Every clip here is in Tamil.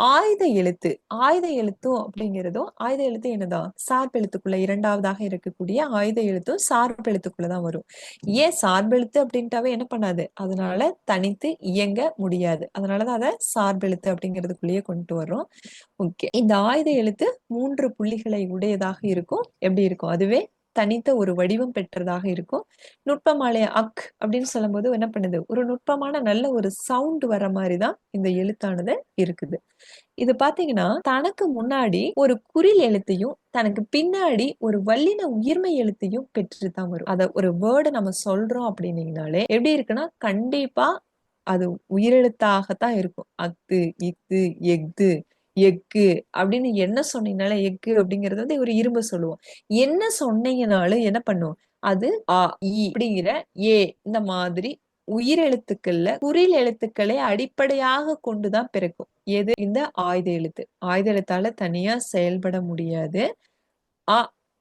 ஆயுத எழுத்து. ஆயுத எழுத்தும் அப்படிங்கிறதும் ஆயுத எழுத்து என்னதான்? சார்பெழுத்துக்குள்ள 2வதாக இருக்கக்கூடிய ஆயுத எழுத்தும் சார்பெழுத்துக்குள்ள தான் வரும். ஏன் சார்பெழுத்து அப்படின்ட்டாவே என்ன பண்ணாது? அதனால தனித்து இயங்க முடியாது. அதனால தான் அத சார்பெழுத்து அப்படிங்கிறதுக்குள்ளேயே கொண்டு வர்றோம். ஓகே. இந்த ஆயுத எழுத்து 3 புள்ளிகளை உடையதாக இருக்கும். எப்படி இருக்கும்? அதுவே தனித்த ஒரு வடிவம் பெற்றதாக இருக்கும். நுட்பமாலை அக் அப்படின்னு சொல்லும்போது என்ன பண்ணுது? ஒரு நுட்பமான நல்ல ஒரு சவுண்ட் வர மாரி தான் இந்த எழுத்தானது இருக்குது. இது பார்த்தீங்கன்னா, தனக்கு முன்னாடி ஒரு குறில் எழுத்தையும், தனக்கு பின்னாடி ஒரு வல்லின உயிர்மெய் எழுத்தையும் பெற்று தான் வரும். அத ஒரு வேர்ட் நம்ம சொல்றோம் அப்படின்னீங்கனாலே, எப்படி இருக்குன்னா, கண்டிப்பா அது உயிரெழுத்தாகத்தான் இருக்கும். அத்து, இத்து, எஃது, எக்கு அப்படின்னு என்ன சொன்னீங்கனாலே, எக்கு அப்படிங்கிறது வந்து ஒரு இரும்ப சொல்லுவோம். என்ன சொன்னீங்கனாலும் என்ன பண்ணும்? அது அ, இ அப்படிங்கிற ஏ இந்த மாதிரி உயிரெழுத்துக்கள்ல குறில் எழுத்துக்களை அடிப்படையாக கொண்டுதான் பிறக்கும். எது? இந்த ஆயுத எழுத்து. ஆயுத எழுத்தால தனியா செயல்பட முடியாது. அ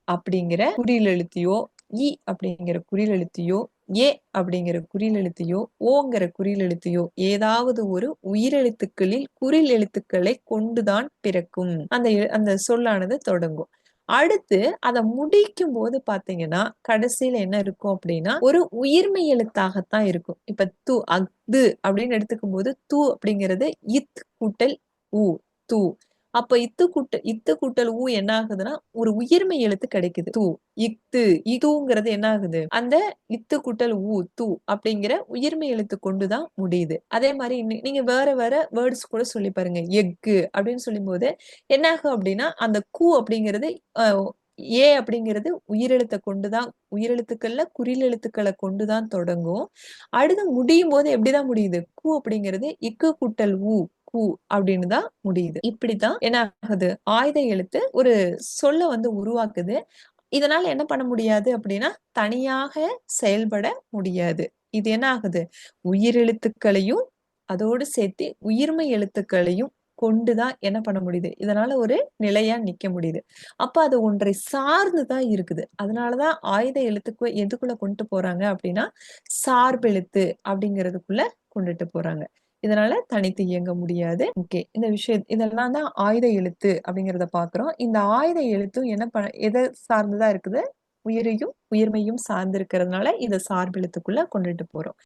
அப்படிங்கிற குறில் எழுத்தையோ, இ அப்படிங்கிற குறில் எழுத்தையோ, ஏ அப்படிங்கிற குறில் எழுத்தையோ, ஓங்கிற குறில் எழுத்தையோ ஏதாவது ஒரு உயிரெழுத்துக்களில் குறில் எழுத்துக்களை கொண்டுதான் பிறக்கும். அந்த சொல்லானது தொடங்கும். அடுத்து அத முடிக்கும்போது பார்த்தீங்கன்னா, கடைசியில என்ன இருக்கும் அப்படின்னா, ஒரு உயிர்மெய் எழுத்தாகத்தான் இருக்கும். இப்ப அஃது அப்படின்னு எடுத்துக்கும்போது, அப்படிங்கிறது இத் கூட்டல் உ, து. அப்ப இத்து கூட்டல் ஊ என்ன ஆகுதுன்னா, ஒரு உயிர்மெய் எழுத்து கிடைக்குது. இத்து, இதுங்கிறது என்ன ஆகுது? அந்த இத்து கூட்டல் ஊ, அப்படிங்கிற உயிர்மெய் எழுத்து கொண்டு தான் முடியுது. அதே மாரி நீங்க வேற வேற வேர்ட்ஸ் கூட சொல்லி பாருங்க. எக்கு அப்படின்னு சொல்லும்போது என்ன ஆகும் அப்படின்னா, அந்த அப்படிங்கிறது அ ஏ அப்படிங்கிறது உயிரெழுத்த கொண்டு தான் உயிரெழுத்துக்கள்ல குறில் எழுத்துக்கள கொண்டு தான் தொடங்கும். அடுத்து முடியும்போது எப்படிதான் முடியுது? அப்படிங்கிறது இக்கு கூட்டல் ஊ, அப்படின்னு தான் முடியுது. இப்படித்தான் என்ன ஆகுது? ஆயுத எழுத்து ஒரு சொல்ல வந்து உருவாக்குது. இதனால என்ன பண்ண முடியாது அப்படின்னா, தனியாக செயல்பட முடியாது. இது என்ன ஆகுது? உயிரெழுத்துக்களையும், அதோடு சேர்த்து உயிர்மெய் எழுத்துக்களையும் கொண்டு தான் என்ன பண்ண முடியுது? இதனால ஒரு நிலையா நிக்க முடியுது. அப்ப அது ஒன்றை சார்ந்து தான் இருக்குது. அதனால தான் ஆயுத எழுத்துக்கு எதுக்குள்ள கொண்டு போறாங்க அப்படின்னா, சார்பெழுத்து அப்படிங்கிறதுக்குள்ள கொண்டுட்டு போறாங்க. இதனால தனித்து இயங்க முடியாது. ஓகே. இதெல்லாம் தான் ஆயுத எழுத்து அப்படிங்கிறத பார்க்கிறோம். இந்த ஆயுத எழுத்தும் எத சார்ந்து தான் இருக்குது? உயிரையும், உயிர்மெய்யும் சார்ந்து இருக்கிறதுனால இத சார்பெழுத்துக்குள்ள கொண்டுட்டு போறோம்.